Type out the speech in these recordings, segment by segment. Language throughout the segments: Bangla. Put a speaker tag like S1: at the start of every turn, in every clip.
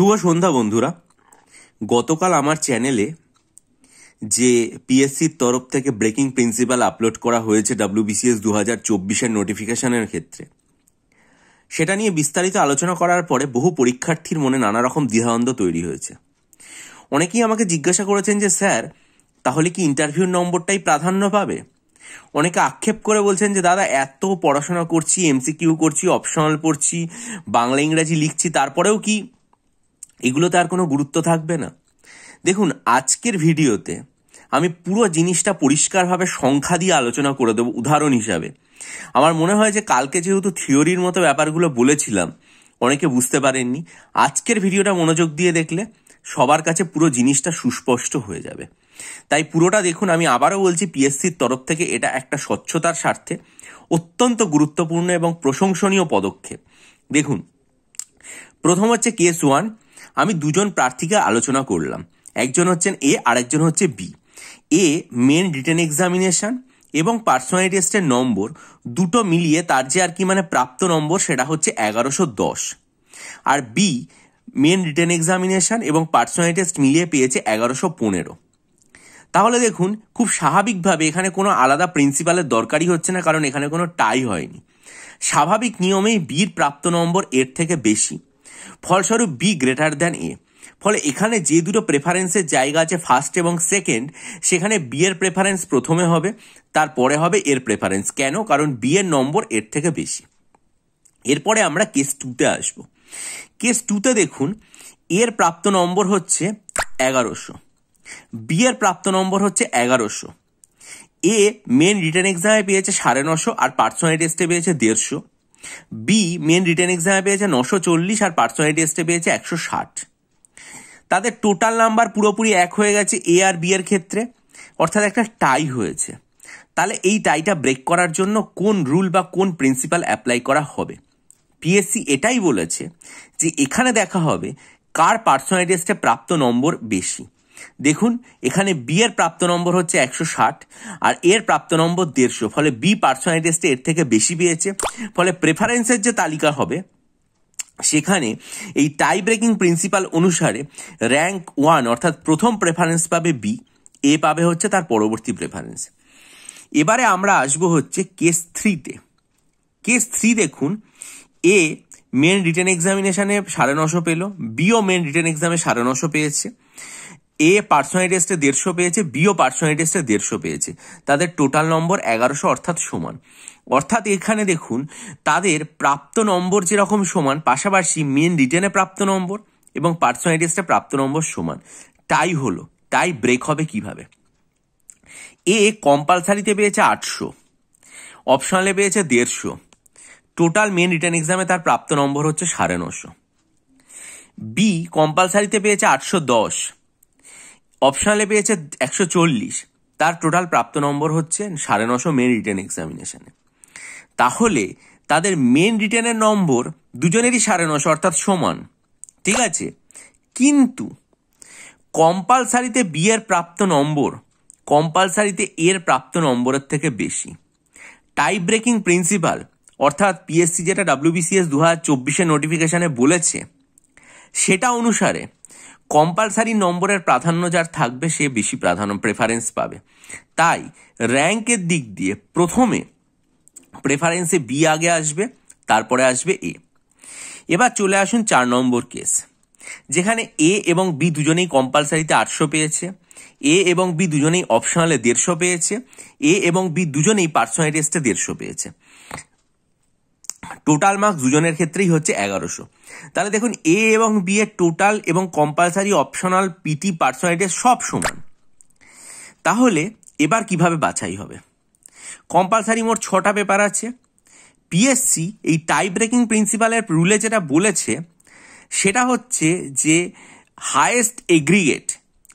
S1: শুভ সন্ধ্যা বন্ধুরা। গতকাল আমার চ্যানেলে যে পিএসসির তরফ থেকে ব্রেকিং প্রিন্সিপাল আপলোড করা হয়েছে WBCS 2024-এর নোটিফিকেশনের ক্ষেত্রে, সেটা নিয়ে বিস্তারিত আলোচনা করার পরে বহু পরীক্ষার্থীর মনে নানা রকম দ্বিধাদ্বন্দ্ব তৈরি হয়েছে। অনেকেই আমাকে জিজ্ঞাসা করেছেন যে স্যার, তাহলে কি ইন্টারভিউর নম্বরটাই প্রাধান্য পাবে? অনেকে আক্ষেপ করে বলছেন যে দাদা, এত পড়াশোনা করছি, MCQ করছি, অপশনাল পড়ছি, বাংলা ইংরাজি লিখছি, তারপরেও কি এগুলোতে আর কোনো গুরুত্ব থাকবে না? দেখুন, আজকের ভিডিওতে আমি পুরো জিনিসটা পরিষ্কারভাবে সংখ্যা দিয়ে আলোচনা করে দেবো উদাহরণ হিসাবে। আমার মনে হয় যে কালকে যেহেতু থিওরির মতো ব্যাপারগুলো বলেছিলাম, অনেকে বুঝতে পারেননি। আজকের ভিডিওটা মনোযোগ দিয়ে দেখলে সবার কাছে পুরো জিনিসটা সুস্পষ্ট হয়ে যাবে। তাই পুরোটা দেখুন। আমি আবারও বলছি, পিএসসির তরফ থেকে এটা একটা স্বচ্ছতার স্বার্থে অত্যন্ত গুরুত্বপূর্ণ এবং প্রশংসনীয় পদক্ষেপ। দেখুন, প্রথম হচ্ছে কেস 1। আমি দুজন প্রার্থীকে আলোচনা করলাম, একজন হচ্ছেন এ আর একজন হচ্ছে বি। এ মেন রিটেন এক্সামিনেশন এবং পার্সোনালিটি টেস্টের নম্বর দুটো মিলিয়ে তার যে আর কি প্রাপ্ত নম্বর সেটা হচ্ছে 1110, আর বি মেন রিটেন এক্সামিনেশন এবং পার্সোনালিটি টেস্ট মিলিয়ে পেয়েছে 1115। তাহলে দেখুন, খুব স্বাভাবিকভাবে এখানে কোনো আলাদা প্রিন্সিপালের দরকারই হচ্ছে না, কারণ এখানে কোনো টাই হয়নি। স্বাভাবিক নিয়মেই বির প্রাপ্ত নম্বর এর থেকে বেশি, ফলস্বরূপ বি গ্রেটার দ্যান এ। ফলে এখানে যে দুটো প্রেফারেন্সের জায়গা আছে, ফার্স্ট এবং সেকেন্ড, সেখানে বি এর প্রেফারেন্স প্রথমে হবে, তারপরে হবে এর প্রেফারেন্স। কেন? কারণ বি এর নম্বর এর থেকে বেশি। এরপরে আমরা কেস 2-তে আসব। কেস 2-তে দেখুন, এর প্রাপ্ত নম্বর হচ্ছে 1100, বি এর প্রাপ্ত নম্বর হচ্ছে 1100। এ মেন রিটেন এক্সামে পেয়েছে 950 আর পার্সোনালিটি টেস্টে পেয়েছে 150। বি মেন রিটেন এক্সামে পেয়েছে 940 আর পার্সোনালিটি টেস্টে পেয়েছে 160। তাদের টোটাল নাম্বার পুরোপুরি এক হয়ে গেছে এ আর বি এর ক্ষেত্রে, অর্থাৎ একটা টাই হয়েছে। তাহলে এই টাইটা ব্রেক করার জন্য কোন রুল বা কোন প্রিন্সিপাল অ্যাপ্লাই করা হবে? পিএসসি এটাই বলেছে যে এখানে দেখা হবে কার পার্সোনালিটি টেস্টে প্রাপ্ত নম্বর বেশি। দেখুন, এখানে বি এর প্রাপ্ত নম্বর হচ্ছে 160 আর এর প্রাপ্ত নম্বর 150, ফলে বি পার্সোনালিটি টেস্টে এর থেকে বেশি পেয়েছে। ফলে প্রেফারেন্সের যে তালিকা হবে সেখানে এই টাই ব্রেকিং প্রিন্সিপাল অনুসারে র্যাঙ্ক 1 অর্থাৎ প্রথম প্রেফারেন্স পাবে বি, এ পাবে হচ্ছে তার পরবর্তী প্রেফারেন্স। এবারে আমরা আসবো হচ্ছে কেস 3-তে। কেস 3 দেখুন, এ মেন রিটেন এক্সামিনেশনে 950 পেল, বিও মেন রিটেন এক্সামে 950 পেয়েছে, এ পার্সোনালিটি টেস্টে 150 পেয়েছে, বিও পার্সোনালিটি টেস্টে 150 পেয়েছে। তাদের টোটাল নম্বর 1100 অর্থাৎ সমান। অর্থাৎ এখানে দেখুন, তাদের প্রাপ্ত নম্বর যেরকম সমান, পাশাপাশি মেন রিটেনে প্রাপ্ত নম্বর এবং পার্সোনালিটি টেস্টে প্রাপ্ত নম্বর সমান। টাই হলো। টাই ব্রেক হবে কিভাবে? এ কম্পালসারিতে পেয়েছে 800, অপশনালে পেয়েছে 150, টোটাল মেন রিটেন এক্সামে তার প্রাপ্ত নম্বর হচ্ছে 950। বি কম্পালসারিতে পেয়েছে 810, অপশনালে পেয়েছে 140, তার টোটাল প্রাপ্ত নম্বর হচ্ছে 950 মেন রিটেন এক্সামিনেশনে। তাহলে তাদের মেন রিটেনের নম্বর দুজনেরই 950 অর্থাৎ সমান, ঠিক আছে। কিন্তু কম্পালসারিতে বি এর প্রাপ্ত নম্বর কম্পালসারিতে এর প্রাপ্ত নম্বরের থেকে বেশি। টাই ব্রেকিং প্রিন্সিপাল অর্থাৎ পিএসসি যেটা WBCS 2024-এর নোটিফিকেশনে বলেছে, সেটা অনুসারে কম্পালসারি নম্বরের প্রাধান্য যার থাকবে সে বেশি প্রেফারেন্স পাবে। তাই র্যাঙ্কের দিক দিয়ে প্রথমে প্রেফারেন্সে বি আগে আসবে, তারপরে আসবে এ। এবার চলে আসুন 4 নম্বর কেস, যেখানে এ এবং বি দুজনেই কম্পালসারিতে 800 পেয়েছে, এ এবং বি দুজনেই অপশনালে 150 পেয়েছে, এ এবং বি দুজনেই পার্সোনালিটি টেস্টে 150 পেয়েছে। টোটাল মার্কস দুজনের ক্ষেত্রেই হচ্ছে 1100। তাহলে দেখুন, এ এবং বি এর টোটাল এবং কম্পালসারি, অপশনাল, পিটি, পার্সোনালিটি সব সমান। তাহলে এবার কিভাবে বাছাই হবে? কম্পালসারি মোট 6টা পেপার আছে। পিএসসি এই টাই ব্রেকিং প্রিন্সিপালের রুলে যেটা বলেছে সেটা হচ্ছে যে হায়েস্ট এগ্রিগেট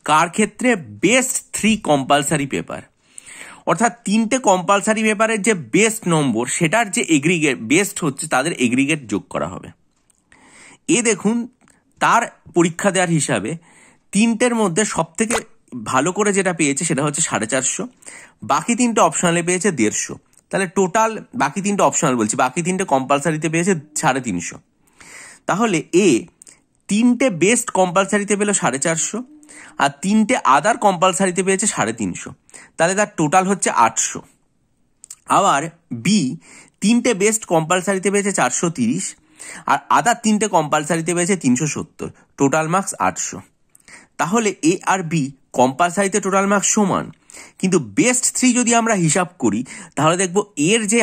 S1: কার ক্ষেত্রে? বেস্ট 3 কম্পালসারি পেপার, অর্থাৎ 3টে কম্পালসারি পেপারের যে বেস্ট নম্বর সেটার যে এগ্রিগেট বেস্ট হচ্ছে, তাদের এগ্রিগেট যোগ করা হবে। এ দেখুন, তার পরীক্ষা দেওয়ার হিসাবে 3টের মধ্যে সব থেকে ভালো করে যেটা পেয়েছে সেটা হচ্ছে 450, বাকি 3টে অপশনালে পেয়েছে 150। তাহলে টোটাল বাকি 3টে অপশনাল বলছি, বাকি 3টে কম্পালসারিতে পেয়েছে 350। তাহলে এ 3টে বেস্ট কম্পালসারিতে পেল 450, আর 3টে আদার কম্পালসারিতে পেয়েছে 350, তাহলে তার টোটাল হচ্ছে 800। আবার বি 3টে বেস্ট কম্পালসারিতে পেয়েছে 430, আর আদার 3টে কম্পালসারিতে পেয়েছে 370, টোটাল মার্কস 800। তাহলে এ আর বি কম্পালসারিতে টোটাল মার্কস সমান, কিন্তু বেস্ট 3 যদি আমরা হিসাব করি তাহলে দেখব এর যে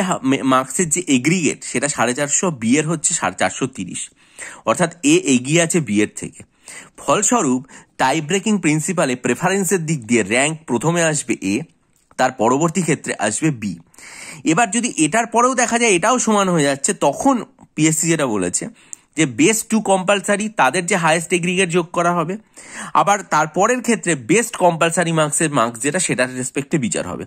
S1: মার্কসের যে এগ্রিগেট সেটা 450, বি এর হচ্ছে 430, অর্থাৎ এ এগিয়ে আছে বি এর থেকে। ফলস্বরূপ টাই ব্রেকিং প্রিন্সিপালে প্রেফারেন্সের দিক দিয়ে র্যাঙ্ক প্রথমে আসবে এ, তার পরবর্তী ক্ষেত্রে আসবে বি। এবার যদি এটার পরেও দেখা যায় এটাও সমান হয়ে যাচ্ছে, তখন পিএসসি যেটা বলেছে যে বেস্ট 2 কম্পালসারি তাদের যে হাইয়েস্ট এগ্রিগেট যোগ করা হবে, আবার তারপরের ক্ষেত্রে বেস্ট কম্পালসারি মার্কসের মার্কস যেটা সেটার রেসপেক্টে বিচার হবে।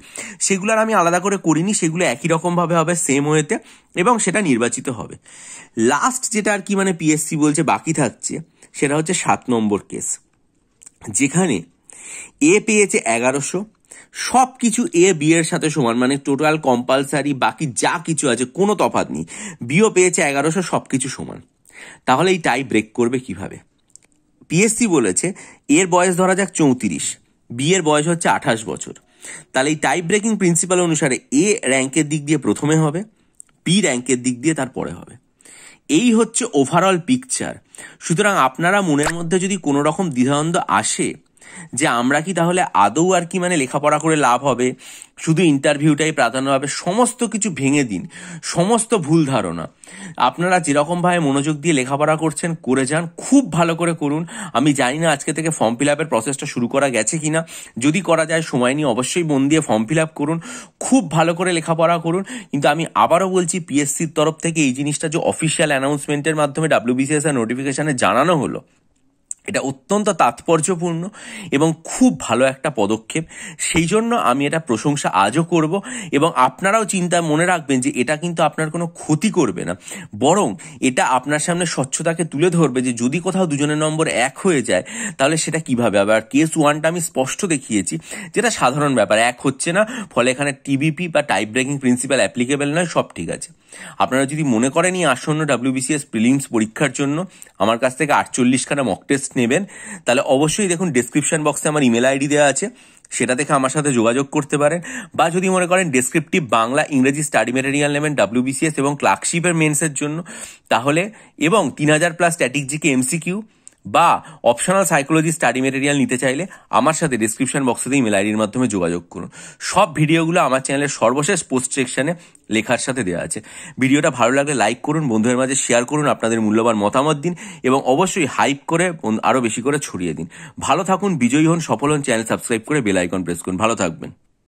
S1: সেগুলো আর আমি আলাদা করে করিনি, সেগুলো একই রকমভাবে হবে সেম ওয়েতে, এবং সেটা নির্বাচিত হবে। লাস্ট যেটা আর কি মানে পিএসসি বলছে বাকি থাকছে সেটা হচ্ছে 7 নম্বর কেস, যেখানে এ পেয়েছে 1100, সব কিছু এ বি এর সাথে সমান, মানে টোটাল কম্পালসারি বাকি যা কিছু আছে কোনো তফাৎ নেই, বিও পেয়েছে 1100, সব কিছু সমান। তাহলে এই টাই ব্রেক করবে কিভাবে? পিএসসি বলেছে এর বয়স ধরা যাক 34, বি এর বয়স হচ্ছে 28 বছর, তাহলে এই টাই ব্রেকিং প্রিন্সিপাল অনুসারে এ র্যাঙ্কের দিক দিয়ে প্রথমে হবে, বি র্যাঙ্কের দিক দিয়ে তারপরে হবে। এই হচ্ছে ওভারঅল পিকচার। সুতরাং আপনারা মনের মধ্যে যদি কোনো রকম দ্বিধাদ্বন্দ্ব আসে যে আমরা কি তাহলে আদৌ আর কি মানে লেখাপড়া করে লাভ হবে, শুধু ইন্টারভিউটাই প্রাধান্য হবে, সমস্ত কিছু ভেঙে দিন, সমস্ত ভুল ধারণা। আপনারা যেরকমভাবে মনোযোগ দিয়ে লেখাপড়া করছেন করে যান, খুব ভালো করে করুন। আমি জানি না আজকে থেকে ফর্ম ফিল আপের প্রসেসটা শুরু করা গেছে কিনা, যদি করা যায় সময় নিয়ে অবশ্যই মন দিয়ে ফর্ম ফিল আপ করুন, খুব ভালো করে লেখাপড়া করুন। কিন্তু আমি আবারও বলছি পিএসসির তরফ থেকে এই জিনিসটা যে অফিসিয়াল অ্যানাউন্সমেন্টের মাধ্যমে ডাব্লিউবিসিএস এর নোটিফিকেশনে জানানো হলো, এটা অত্যন্ত তাৎপর্যপূর্ণ এবং খুব ভালো একটা পদক্ষেপ। সেই জন্য আমি এটা প্রশংসা আজও করব, এবং আপনারাও চিন্তা মনে রাখবেন যে এটা কিন্তু আপনার কোনো ক্ষতি করবে না, বরং এটা আপনার সামনে স্বচ্ছতাকে তুলে ধরবে যে যদি কোথাও দুজনের নম্বর 1 হয়ে যায় তাহলে সেটা কিভাবে হবে। আর কেস 1টা আমি স্পষ্ট দেখিয়েছি, যেটা সাধারণ ব্যাপার, 1 হচ্ছে না, ফলে এখানে টিবিপি বা টাই ব্রেকিং প্রিন্সিপাল অ্যাপ্লিকেবল নয়, সব ঠিক আছে। আপনারা যদি মনে করেন এই আসন্ন ডাব্লিউবিসিএস প্রিলিমস পরীক্ষার জন্য আমার কাছ থেকে 48খানা মক টেস্ট নেবেন, তাহলে অবশ্যই দেখুন ডেসক্রিপশন বক্সে আমার ইমেল আইডি দেওয়া আছে, সেটা থেকে আমার সাথে যোগাযোগ করতে পারেন। বা যদি মনে করেন ডেসক্রিপটিভ বাংলা ইংরেজি স্টাডি মেটেরিয়াল নেবেন ডাব্লিউবিসিএস এবং ক্লার্কশিপের মেন্সের জন্য, তাহলে এবং 3000+ স্ট্যাটিক জিকে এমসিকিউ বা অপশনাল সাইকোলজি স্টাডি মেটেরিয়াল নিতে চাইলে আমার সাথে ডিসক্রিপশন বক্সে ইমেল আইডির মাধ্যমে যোগাযোগ করুন। সব ভিডিওগুলো আমার চ্যানেলের সর্বশেষ পোস্ট সেকশনে লেখার সাথে দেওয়া আছে। ভিডিওটা ভালো লাগলে লাইক করুন, বন্ধুদের মাঝে শেয়ার করুন, আপনাদের মূল্যবান মতামত দিন, এবং অবশ্যই হাইপ করে আরও বেশি করে ছড়িয়ে দিন। ভালো থাকুন, বিজয়ী হন, সফল হন, চ্যানেল সাবস্ক্রাইব করে বেল আইকন প্রেস করুন। ভালো থাকবেন।